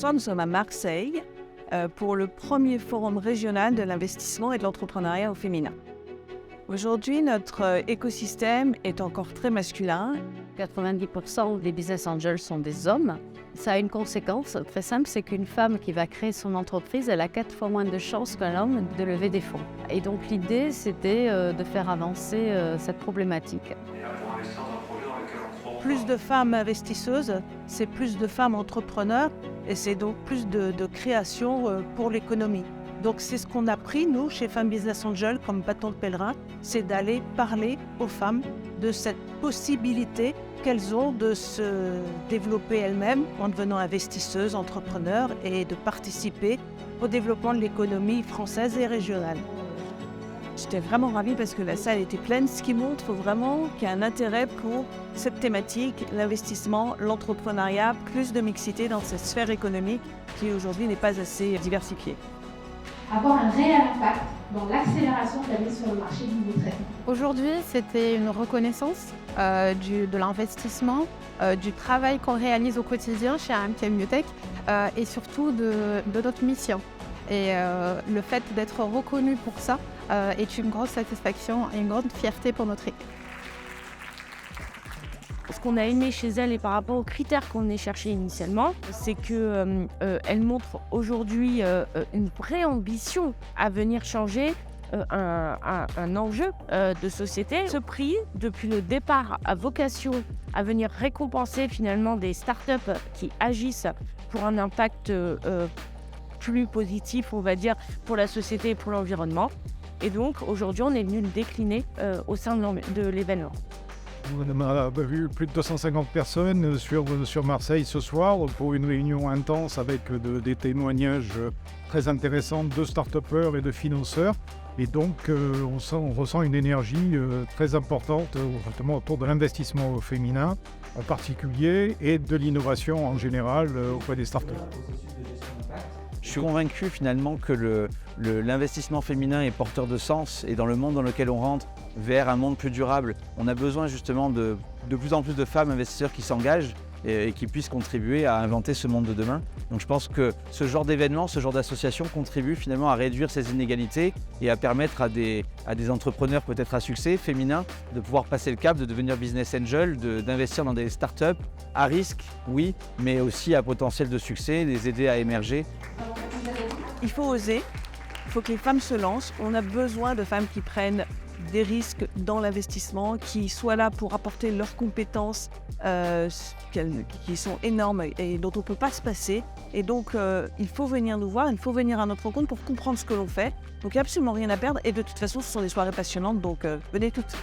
soir, nous sommes à Marseille pour le premier forum régional de l'investissement et de l'entrepreneuriat au féminin. Aujourd'hui, notre écosystème est encore très masculin. 90% des business angels sont des hommes. Ça a une conséquence très simple, c'est qu'une femme qui va créer son entreprise, elle a 4 fois moins de chances qu'un homme de lever des fonds. Et donc l'idée, c'était de faire avancer cette problématique. Plus de femmes investisseuses, c'est plus de femmes entrepreneurs et c'est donc plus de création pour l'économie. Donc c'est ce qu'on a pris, nous, chez Femmes Business Angel, comme bâton de pèlerin, c'est d'aller parler aux femmes de cette possibilité qu'elles ont de se développer elles-mêmes en devenant investisseuses, entrepreneurs et de participer au développement de l'économie française et régionale. J'étais vraiment ravie parce que la salle était pleine, ce qui montre vraiment qu'il y a un intérêt pour cette thématique, l'investissement, l'entrepreneuriat, plus de mixité dans cette sphère économique qui aujourd'hui n'est pas assez diversifiée. Avoir un réel impact dans l'accélération de la mise sur le marché du nouveau traitement. Aujourd'hui, c'était une reconnaissance de l'investissement, du travail qu'on réalise au quotidien chez AMK Biotech et surtout de notre mission. Et le fait d'être reconnu pour ça est une grosse satisfaction et une grande fierté pour notre équipe. Ce qu'on a aimé chez elle et par rapport aux critères qu'on est cherché initialement, c'est qu'elle montre aujourd'hui une vraie ambition à venir changer un enjeu de société. Ce prix, depuis le départ, a vocation à venir récompenser finalement des startups qui agissent pour un impact plus positif, on va dire, pour la société et pour l'environnement. Et donc aujourd'hui, on est venu le décliner au sein de l'événement. On a vu plus de 250 personnes sur Marseille ce soir pour une réunion intense avec des témoignages très intéressants de start-upers et de financeurs. Et donc on ressent une énergie très importante justement autour de l'investissement au féminin en particulier et de l'innovation en général auprès des start-up. Je suis convaincu finalement que l'investissement féminin est porteur de sens et dans le monde dans lequel on rentre vers un monde plus durable, on a besoin justement de plus en plus de femmes investisseurs qui s'engagent et qui puissent contribuer à inventer ce monde de demain. Donc je pense que ce genre d'événement, ce genre d'association contribue finalement à réduire ces inégalités et à permettre à des entrepreneurs peut-être à succès féminins de pouvoir passer le cap, de devenir business angel, d'investir dans des startups à risque, oui, mais aussi à potentiel de succès, les aider à émerger. Il faut oser, il faut que les femmes se lancent. On a besoin de femmes qui prennent des risques dans l'investissement, qui soient là pour apporter leurs compétences qui sont énormes et dont on ne peut pas se passer. Et donc, il faut venir nous voir, il faut venir à notre rencontre pour comprendre ce que l'on fait. Donc, il n'y a absolument rien à perdre. Et de toute façon, ce sont des soirées passionnantes, donc venez toutes.